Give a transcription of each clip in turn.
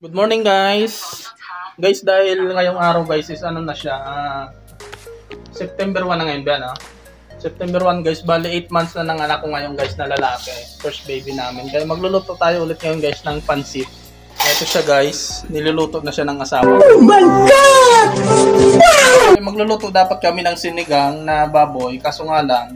Good morning guys. Guys, dahil ngayong araw guys is ano na siya, September 1 na ngayon ba, September 1 guys, bali 8 months na ng anak ko ngayon guys na lalaki. First baby namin. Kaya magluluto tayo ulit ngayon guys ng pansit. Ito siya guys, niluluto na siya ng asawa. Oh my God! Magluluto dapat kami ng sinigang na baboy, kaso nga lang,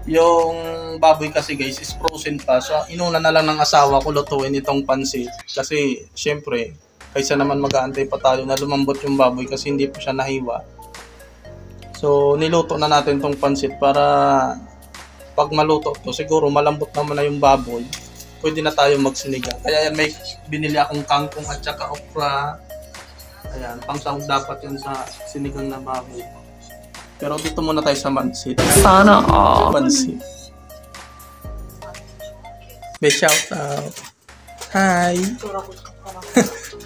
yung baboy kasi guys is frozen pa. So inuna na lang ng asawa ko lutuin itong pansit. Kasi syempre, kaysa naman mag-aantay pa tayo na lumambot yung baboy kasi hindi pa siya nahiwa. So niluto na natin itong pansit para pag maluto to, siguro malambot naman na yung baboy. Pwede na tayo magsinigang. Kaya yan, may binili akong kangkong at saka okra. Ayan, pangsahog dapat yun sa sinigang na baboy. Pero dito muna tayo sa pansit. Sana all. Pansit. May shout out. Hi.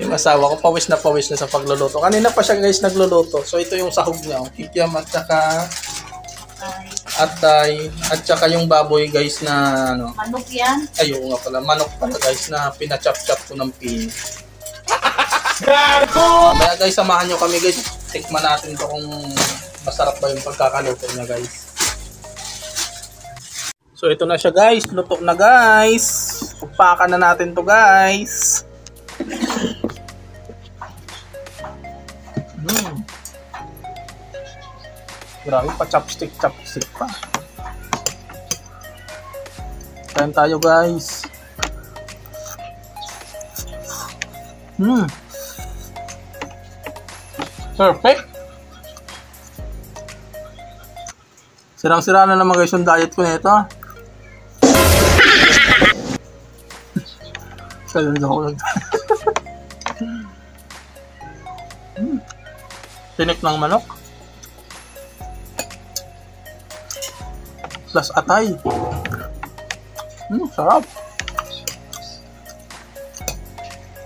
Yung asawa ko pawis na sa pagluluto. Kanina pa siya guys nagluluto. So ito yung sahog niya. Kikiam at saka atay. At saka yung baboy guys na ano. Manok yan? Ayun nga pala. Manok pala guys na pinachop-chop ko ng pin. Kaya guys, samahan nyo kami guys. Tikman natin to kung masarap ba yung pagkakaluto niya guys. So ito na siya guys. Luto na guys. Upakan na natin to guys. Grabe pa, chopstick pa. Kain tayo guys. Perfect. Sirang-sira na naman guys yung diet ko nito. Kailan ako lang. Tinik ng manok. Plus atay. Sarap.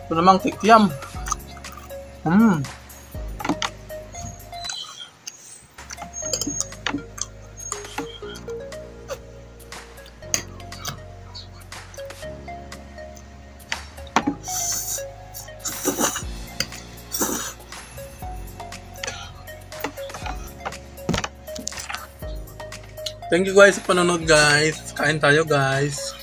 Ito namang kikiam. Thank you guys sa panonood guys. Kain tayo guys.